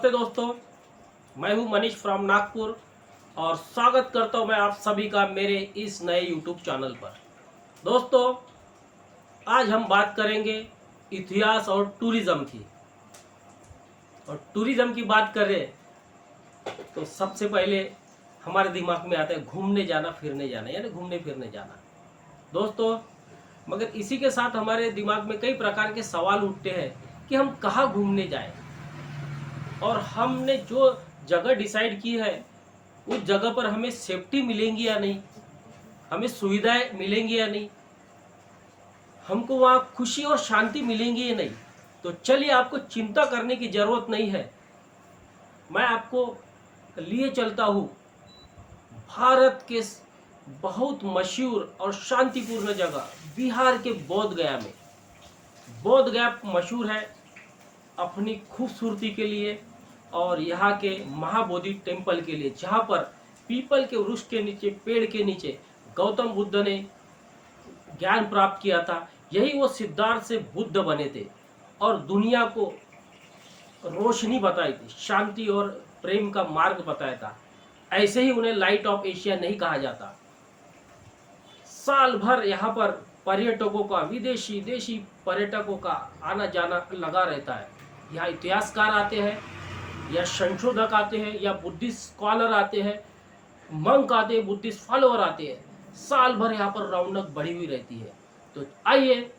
नमस्ते दोस्तों, मैं हूं मनीष फ्रॉम नागपुर और स्वागत करता हूं मैं आप सभी का मेरे इस नए यूट्यूब चैनल पर। दोस्तों, आज हम बात करेंगे इतिहास और टूरिज़्म की। और टूरिज़्म की बात करें तो सबसे पहले हमारे दिमाग में आता है घूमने जाना, फिरने जाना, यानी घूमने फिरने जाना। दोस्तों, मगर इसी के साथ हमारे दिमाग में कई प्रकार के सवाल उठते हैं कि हम कहाँ घूमने जाएं और हमने जो जगह डिसाइड की है उस जगह पर हमें सेफ्टी मिलेंगी या नहीं, हमें सुविधाएं मिलेंगी या नहीं, हमको वहाँ खुशी और शांति मिलेंगी या नहीं। तो चलिए, आपको चिंता करने की ज़रूरत नहीं है। मैं आपको लिए चलता हूँ भारत के बहुत मशहूर और शांतिपूर्ण जगह बिहार के बोध गया में। बोध गया मशहूर है अपनी खूबसूरती के लिए और यहाँ के महाबोधि टेम्पल के लिए, जहाँ पर पीपल के वृक्ष के नीचे, पेड़ के नीचे गौतम बुद्ध ने ज्ञान प्राप्त किया था। यही वो सिद्धार्थ से बुद्ध बने थे और दुनिया को रोशनी बताई थी, शांति और प्रेम का मार्ग बताया था। ऐसे ही उन्हें लाइट ऑफ एशिया नहीं कहा जाता। साल भर यहाँ पर पर्यटकों का, विदेशी देशी पर्यटकों का आना जाना लगा रहता है। यहाँ इतिहासकार आते हैं, या संशोधक आते हैं, या बुद्धिस्ट स्कॉलर आते हैं, मंक आते हैं, बुद्धिस्ट फॉलोअर आते हैं। साल भर यहाँ पर रौनक बढ़ी हुई रहती है। तो आइए,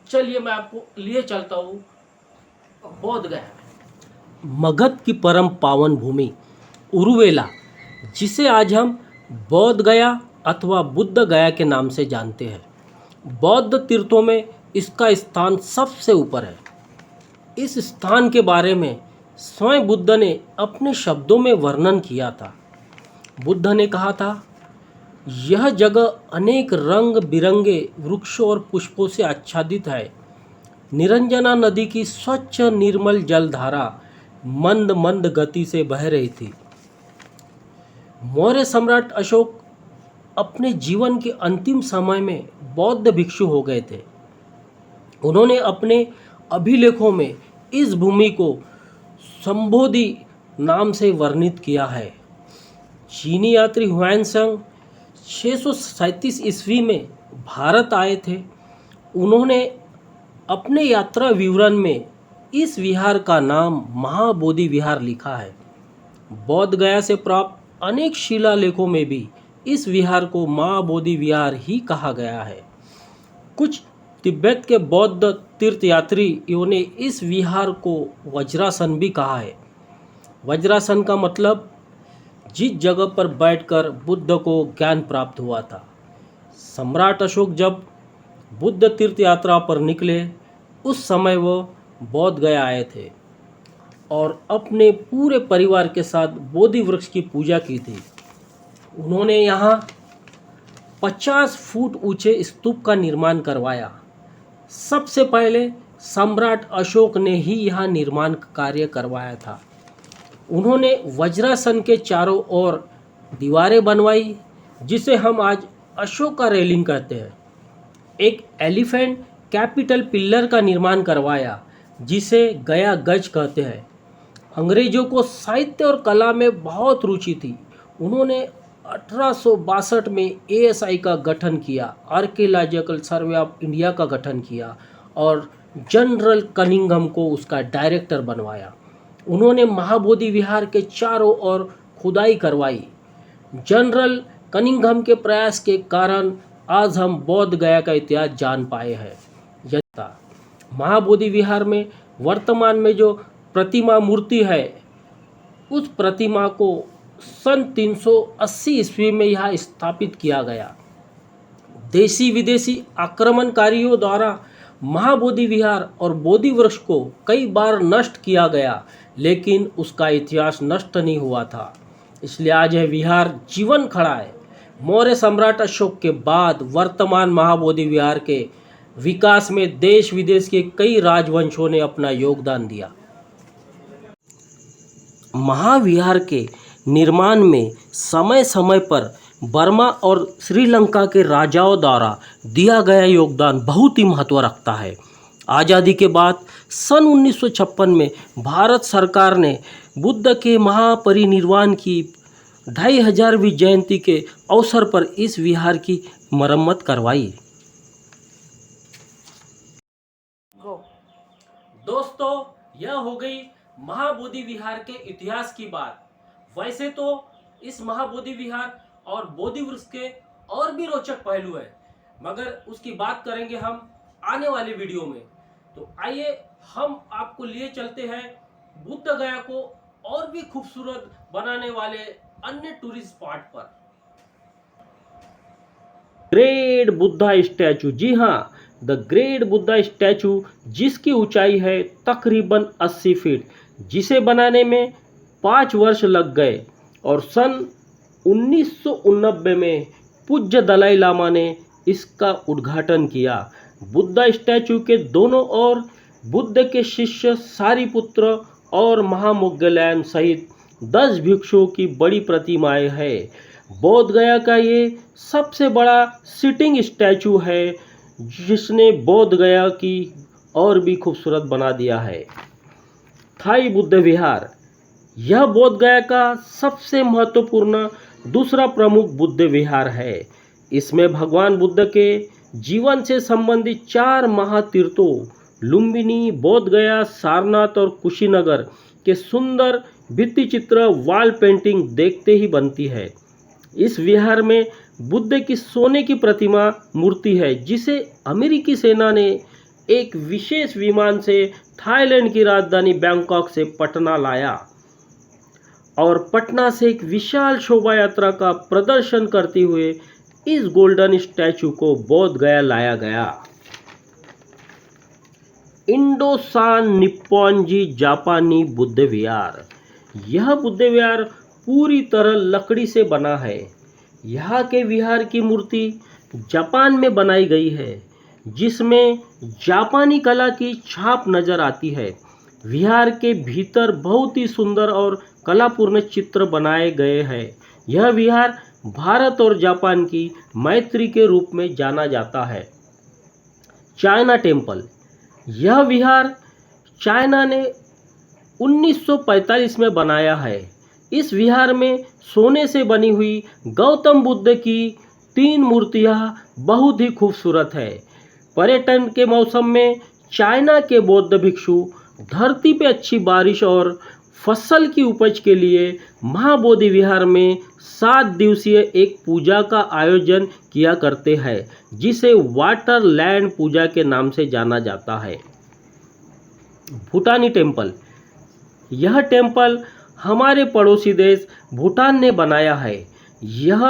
चलिए मैं आपको लिए चलता हूँ बोध गया। मगध की परम पावन भूमि उरुवेला, जिसे आज हम बोध गया अथवा बुद्ध गया के नाम से जानते हैं। बौद्ध तीर्थों में इसका स्थान सबसे ऊपर है। इस स्थान के बारे में स्वयं बुद्ध ने अपने शब्दों में वर्णन किया था। बुद्ध ने कहा था, यह जगह अनेक रंग बिरंगे वृक्षों और पुष्पों से आच्छादित है। निरंजना नदी की स्वच्छ निर्मल जलधारा मंद मंद गति से बह रही थी। मौर्य सम्राट अशोक अपने जीवन के अंतिम समय में बौद्ध भिक्षु हो गए थे। उन्होंने अपने अभिलेखों में इस भूमि को संबोधि नाम से वर्णित किया है। चीनी यात्री ह्वेनसांग 637 ईस्वी में भारत आए थे। उन्होंने अपने यात्रा विवरण में इस विहार का नाम महाबोधि विहार लिखा है। बोध गया से प्राप्त अनेक शिलालेखों में भी इस विहार को महाबोधि विहार ही कहा गया है। कुछ तिब्बत के बौद्ध तीर्थयात्रियों ने इस विहार को वज्रासन भी कहा है। वज्रासन का मतलब जिस जगह पर बैठकर बुद्ध को ज्ञान प्राप्त हुआ था। सम्राट अशोक जब बुद्ध तीर्थ यात्रा पर निकले, उस समय वो बोध गया आए थे और अपने पूरे परिवार के साथ बोधि वृक्ष की पूजा की थी। उन्होंने यहाँ 50 फुट ऊंचे स्तूप का निर्माण करवाया। सबसे पहले सम्राट अशोक ने ही यहाँ निर्माण कार्य करवाया था। उन्होंने वज्रासन के चारों ओर दीवारें बनवाई, जिसे हम आज अशोका रेलिंग कहते हैं। एक एलिफेंट कैपिटल पिलर का निर्माण करवाया, जिसे गया गज कहते हैं। अंग्रेजों को साहित्य और कला में बहुत रुचि थी। उन्होंने 1862 में ASI का गठन किया, आर्कियोलॉजिकल सर्वे ऑफ इंडिया का गठन किया और जनरल कनिंघम को उसका डायरेक्टर बनवाया। उन्होंने महाबोधि विहार के चारों ओर खुदाई करवाई। जनरल कनिंघम के प्रयास के कारण आज हम बोध गया का इतिहास जान पाए हैं। महाबोधि विहार में वर्तमान में जो प्रतिमा मूर्ति है, उस प्रतिमा को सन 380 ईस्वी में यहाँ स्थापित किया गया। देशी विदेशी आक्रमणकारियों द्वारा महाबोधि विहार और बोधि वृक्ष को कई बार नष्ट किया गया, लेकिन उसका इतिहास नष्ट नहीं हुआ था। इसलिए आज यह विहार जीवन खड़ा है। मौर्य सम्राट अशोक के बाद वर्तमान महाबोधि विहार के विकास में देश विदेश के कई राजवंशों ने अपना योगदान दिया। महाविहार के निर्माण में समय समय पर बर्मा और श्रीलंका के राजाओं द्वारा दिया गया योगदान बहुत ही महत्व रखता है। आज़ादी के बाद सन 1956 में भारत सरकार ने बुद्ध के महापरिनिर्वाण की 2500वीं जयंती के अवसर पर इस विहार की मरम्मत करवाई। दोस्तों, यह हो गई महाबोधि विहार के इतिहास की बात। वैसे तो इस महाबोधि विहार और बोधि वृक्ष के और भी रोचक पहलू है, मगर उसकी बात करेंगे हम आने वाले वीडियो में। तो आइए हम आपको लिए चलते हैं बुद्ध गया को और भी खूबसूरत बनाने वाले अन्य टूरिस्ट स्पॉट पर। ग्रेट बुद्धा स्टैचू, जी हाँ, द ग्रेट बुद्धा स्टैचू, जिसकी ऊंचाई है तकरीबन 80 फीट, जिसे बनाने में 5 वर्ष लग गए और सन 1989 में पूज्य दलाई लामा ने इसका उद्घाटन किया। बुद्धा स्टैचू के दोनों ओर बुद्ध के शिष्य सारिपुत्र और महामोग्गलायन सहित 10 भिक्षुओं की बड़ी प्रतिमाएं हैं। बोध गया का ये सबसे बड़ा सिटिंग स्टैचू है, जिसने बोध गया की और भी खूबसूरत बना दिया है। थाई बुद्ध विहार, यह बोध गया का सबसे महत्वपूर्ण दूसरा प्रमुख बुद्ध विहार है। इसमें भगवान बुद्ध के जीवन से संबंधित 4 महातीर्थों लुम्बिनी, बोध गया, सारनाथ और कुशीनगर के सुंदर भित्ति चित्र वॉल पेंटिंग देखते ही बनती है। इस विहार में बुद्ध की सोने की प्रतिमा मूर्ति है, जिसे अमेरिकी सेना ने एक विशेष विमान से थाईलैंड की राजधानी बैंकॉक से पटना लाया और पटना से एक विशाल शोभा यात्रा का प्रदर्शन करते हुए इस गोल्डन स्टैचू को बोध गया लाया गया। इंडोसान निप्पॉनजी जापानी बुद्ध विहार, यह बुद्ध विहार पूरी तरह लकड़ी से बना है। यहाँ के विहार की मूर्ति जापान में बनाई गई है, जिसमें जापानी कला की छाप नजर आती है। विहार के भीतर बहुत ही सुंदर और कलापूर्ण चित्र बनाए गए हैं। यह विहार भारत और जापान की मैत्री के रूप में जाना जाता है। चाइना टेम्पल, यह विहार चाइना ने 1945 में बनाया है। इस विहार में सोने से बनी हुई गौतम बुद्ध की 3 मूर्तियां बहुत ही खूबसूरत है। पर्यटन के मौसम में चाइना के बौद्ध भिक्षु धरती पे अच्छी बारिश और फसल की उपज के लिए महाबोधि विहार में 7 दिवसीय एक पूजा का आयोजन किया करते हैं, जिसे वाटर लैंड पूजा के नाम से जाना जाता है। भूटानी टेम्पल, यह टेम्पल हमारे पड़ोसी देश भूटान ने बनाया है। यह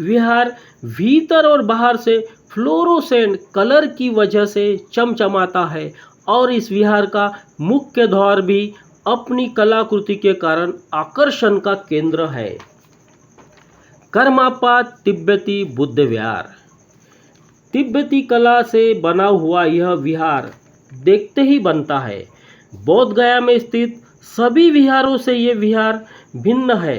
विहार भीतर और बाहर से फ्लोरोसेंट कलर की वजह से चमचमाता है और इस विहार का मुख्य द्वार भी अपनी कलाकृति के कारण आकर्षण का केंद्र है। करमापा तिब्बती बुद्ध विहार, तिब्बती कला से बना हुआ यह विहार देखते ही बनता है। बोध गया में स्थित सभी विहारों से यह विहार भिन्न है।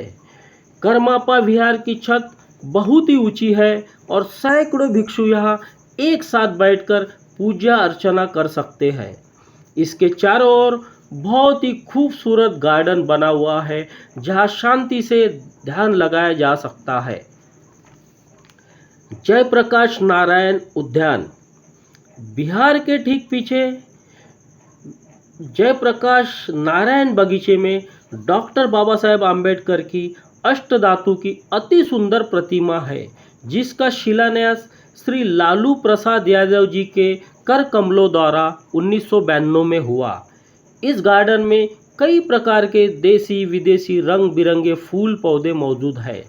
करमापा विहार की छत बहुत ही ऊंची है और सैकड़ों भिक्षु यहाँ एक साथ बैठकर पूजा अर्चना कर सकते हैं। इसके चारों ओर बहुत ही खूबसूरत गार्डन बना हुआ है, जहाँ शांति से ध्यान लगाया जा सकता है। जयप्रकाश नारायण उद्यान, बिहार के ठीक पीछे जयप्रकाश नारायण बगीचे में डॉक्टर बाबा साहेब आम्बेडकर की अष्टधातु की अति सुंदर प्रतिमा है, जिसका शिलान्यास श्री लालू प्रसाद यादव जी के कर कमलों द्वारा 1992 में हुआ। इस गार्डन में कई प्रकार के देसी विदेशी रंग बिरंगे फूल पौधे मौजूद हैं।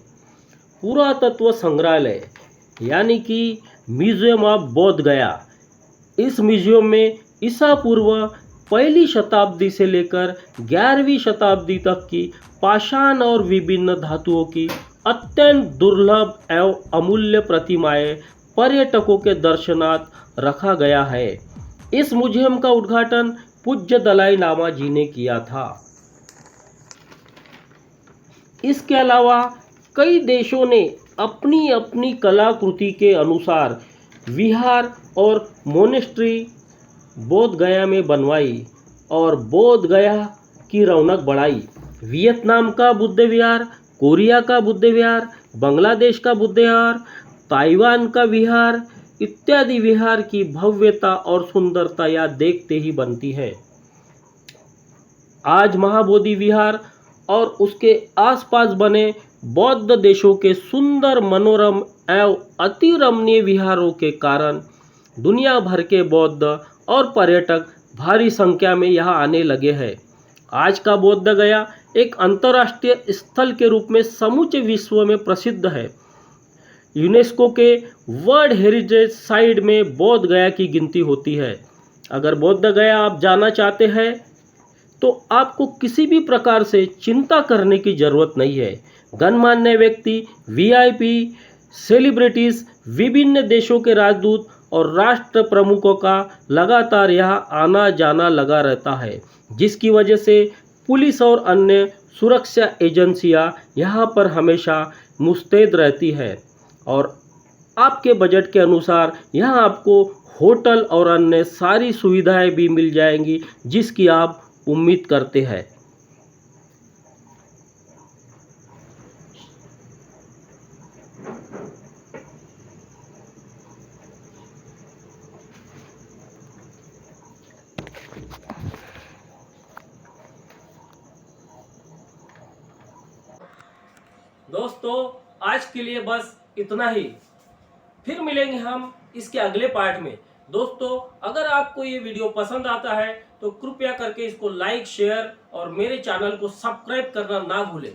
पुरातत्व संग्रहालय यानी कि म्यूजियम ऑफ बोध गया, इस म्यूजियम में ईसा पूर्व 1ली शताब्दी से लेकर 11वीं शताब्दी तक की पाषाण और विभिन्न धातुओं की अत्यंत दुर्लभ एवं अमूल्य प्रतिमाएं पर्यटकों के दर्शनार्थ रखा गया है। इस म्यूजियम का उद्घाटन पूज्य दलाई लामा जी ने किया था। इसके अलावा कई देशों ने अपनी अपनी कलाकृति के अनुसार विहार और मोनेस्ट्री बोध गया में बनवाई और बोध गया की रौनक बढ़ाई। वियतनाम का बुद्ध विहार, कोरिया का बुद्ध विहार, बांग्लादेश का बुद्ध विहार, ताइवान का विहार इत्यादि विहार की भव्यता और सुंदरता या देखते ही बनती है। आज महाबोधि विहार और उसके आसपास बने बौद्ध देशों के सुंदर, मनोरम एवं अति रमणीय विहारों के कारण दुनिया भर के बौद्ध और पर्यटक भारी संख्या में यहाँ आने लगे हैं। आज का बोध गया एक अंतर्राष्ट्रीय स्थल के रूप में समूचे विश्व में प्रसिद्ध है। यूनेस्को के वर्ल्ड हेरिटेज साइट में बोध गया की गिनती होती है। अगर बोध गया आप जाना चाहते हैं तो आपको किसी भी प्रकार से चिंता करने की जरूरत नहीं है। गणमान्य व्यक्ति, वीआईपी, सेलिब्रिटीज, विभिन्न देशों के राजदूत और राष्ट्र प्रमुखों का लगातार यहाँ आना जाना लगा रहता है, जिसकी वजह से पुलिस और अन्य सुरक्षा एजेंसियां यहाँ पर हमेशा मुस्तैद रहती है और आपके बजट के अनुसार यहाँ आपको होटल और अन्य सारी सुविधाएं भी मिल जाएंगी जिसकी आप उम्मीद करते हैं। दोस्तों आज के लिए बस इतना ही, फिर मिलेंगे हम इसके अगले पार्ट में। दोस्तों अगर आपको ये वीडियो पसंद आता है तो कृपया करके इसको लाइक, शेयर और मेरे चैनल को सब्सक्राइब करना ना भूलें।